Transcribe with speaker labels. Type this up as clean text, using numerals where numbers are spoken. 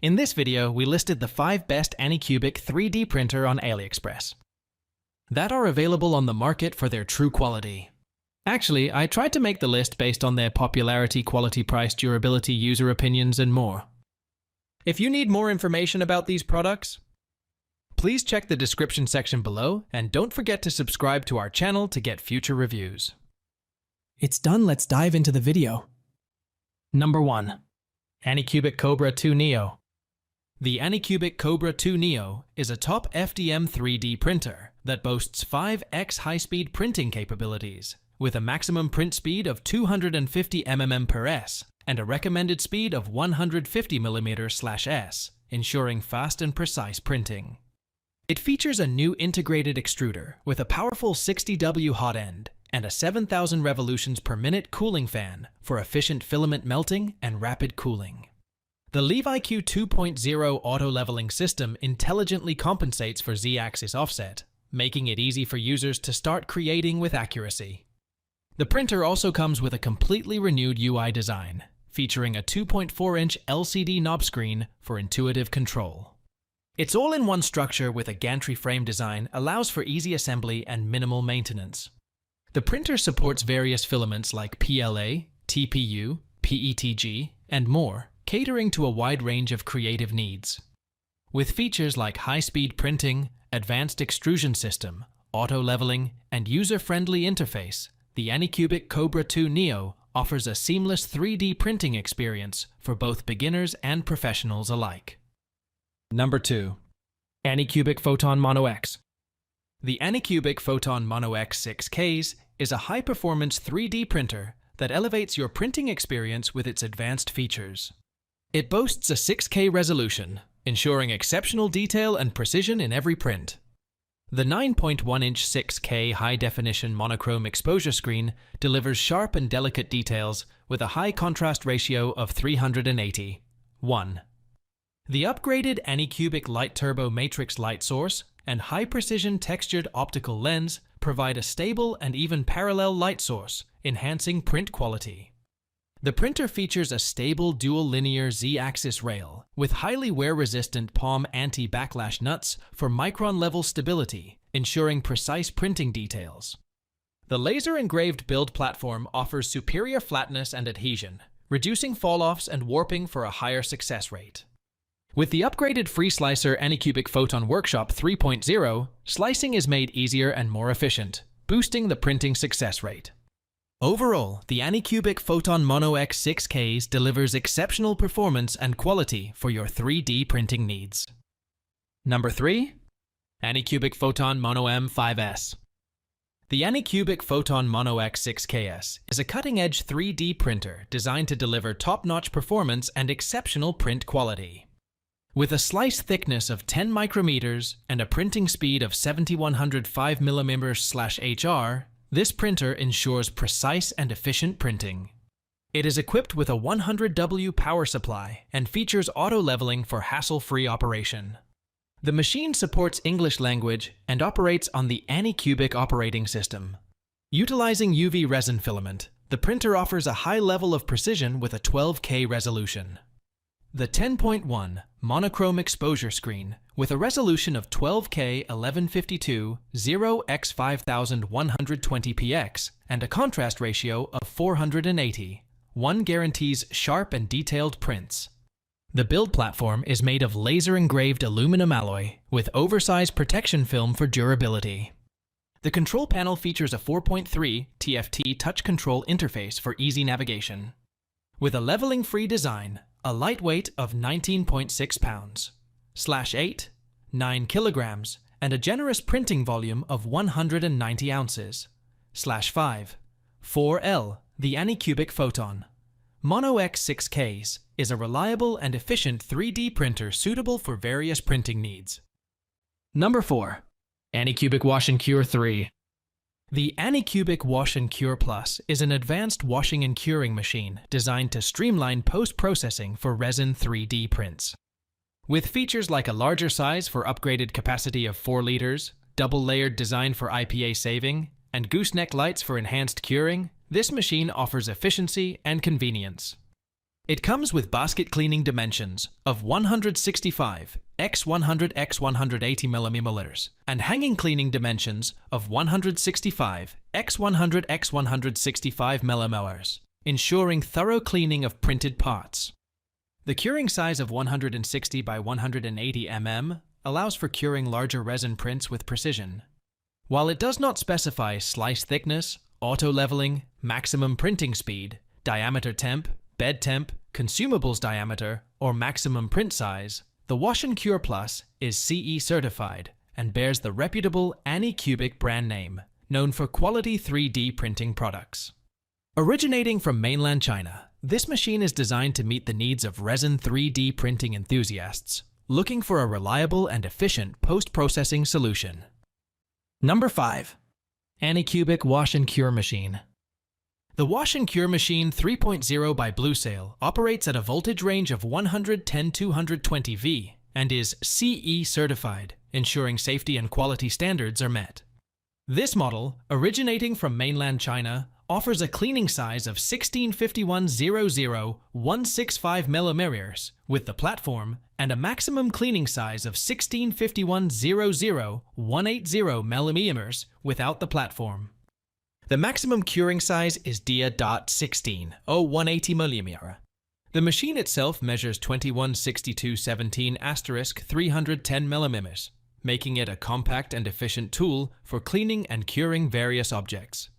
Speaker 1: In this video, we listed the 5 best ANYCUBIC 3D printer on Aliexpress that are available on the market for their true quality. Actually, I tried to make the list based on their popularity, quality, price, durability, user opinions, and more. If you need more information about these products, please check the description section below, and don't forget to subscribe to our channel to get future reviews.
Speaker 2: It's done, let's dive into the video.
Speaker 1: Number 1. ANYCUBIC Kobra 2 Neo. The ANYCUBIC Kobra 2 Neo is a top FDM 3D printer that boasts 5x high-speed printing capabilities, with a maximum print speed of 250 mm/s and a recommended speed of 150 mm/s, ensuring fast and precise printing. It features a new integrated extruder with a powerful 60W hot end and a 7,000 revolutions per minute cooling fan for efficient filament melting and rapid cooling. The LeviQ 2.0 auto-leveling system intelligently compensates for Z-axis offset, making it easy for users to start creating with accuracy. The printer also comes with a completely renewed UI design, featuring a 2.4-inch LCD knob screen for intuitive control. Its all-in-one structure with a gantry frame design allows for easy assembly and minimal maintenance. The printer supports various filaments like PLA, TPU, PETG, and more, catering to a wide range of creative needs. With features like high-speed printing, advanced extrusion system, auto-leveling, and user-friendly interface, the ANYCUBIC Kobra 2 Neo offers a seamless 3D printing experience for both beginners and professionals alike. Number 2. ANYCUBIC Photon Mono X. The ANYCUBIC Photon Mono X 6Ks is a high-performance 3D printer that elevates your printing experience with its advanced features. It boasts a 6K resolution, ensuring exceptional detail and precision in every print. The 9.1-inch 6K high-definition monochrome exposure screen delivers sharp and delicate details with a high contrast ratio of 380:1. The upgraded ANYCUBIC Light Turbo Matrix light source and high-precision textured optical lens provide a stable and even parallel light source, enhancing print quality. The printer features a stable dual linear Z-axis rail with highly wear-resistant palm anti-backlash nuts for micron-level stability, ensuring precise printing details. The laser-engraved build platform offers superior flatness and adhesion, reducing fall-offs and warping for a higher success rate. With the upgraded FreeSlicer ANYCUBIC Photon Workshop 3.0, slicing is made easier and more efficient, boosting the printing success rate. Overall, the ANYCUBIC Photon Mono X 6Ks delivers exceptional performance and quality for your 3D printing needs. Number 3. ANYCUBIC Photon Mono M 5S. The ANYCUBIC Photon Mono X 6Ks is a cutting-edge 3D printer designed to deliver top-notch performance and exceptional print quality. With a slice thickness of 10 micrometers and a printing speed of 7105 mm/HR, this printer ensures precise and efficient printing. It is equipped with a 100W power supply and features auto-leveling for hassle-free operation. The machine supports English language and operates on the ANYCUBIC operating system. Utilizing UV resin filament, the printer offers a high level of precision with a 12K resolution. The 10.1 monochrome exposure screen with a resolution of 12K 1152 0x5120px and a contrast ratio of 480:1 guarantees sharp and detailed prints. The build platform is made of laser-engraved aluminum alloy with oversized protection film for durability. The control panel features a 4.3 TFT touch control interface for easy navigation. With a leveling-free design, a lightweight of 19.6 pounds, /8, 9 kilograms, and a generous printing volume of 190 ounces, /5, 4L, the ANYCUBIC Photon Mono X 6Ks is a reliable and efficient 3D printer suitable for various printing needs. Number 4. ANYCUBIC Wash and Cure 3. The ANYCUBIC Wash and Cure Plus is an advanced washing and curing machine designed to streamline post-processing for resin 3D prints. With features like a larger size for upgraded capacity of 4 liters, double-layered design for IPA saving, and gooseneck lights for enhanced curing, this machine offers efficiency and convenience. It comes with basket cleaning dimensions of 165 x 100 x 180 mm and hanging cleaning dimensions of 165 x 100 x 165 mm, ensuring thorough cleaning of printed parts. The curing size of 160 by 180 mm allows for curing larger resin prints with precision. While it does not specify slice thickness, auto-leveling, maximum printing speed, diameter temp, bed temp, consumables diameter, or maximum print size, the Wash and Cure Plus is CE certified and bears the reputable ANYCUBIC brand name, known for quality 3D printing products. Originating from mainland China, this machine is designed to meet the needs of resin 3D printing enthusiasts looking for a reliable and efficient post-processing solution.
Speaker 2: Number 5.
Speaker 1: ANYCUBIC Wash and Cure Machine. The Wash and Cure Machine 3.0 by BlueSail operates at a voltage range of 110-220 V and is CE certified, ensuring safety and quality standards are met. This model, originating from mainland China, offers a cleaning size of 165100-165 mm with the platform and a maximum cleaning size of 165100-180 mm without the platform. The maximum curing size is dia.16 or 180 mm. The machine itself measures 216217*310 mm, making it a compact and efficient tool for cleaning and curing various objects.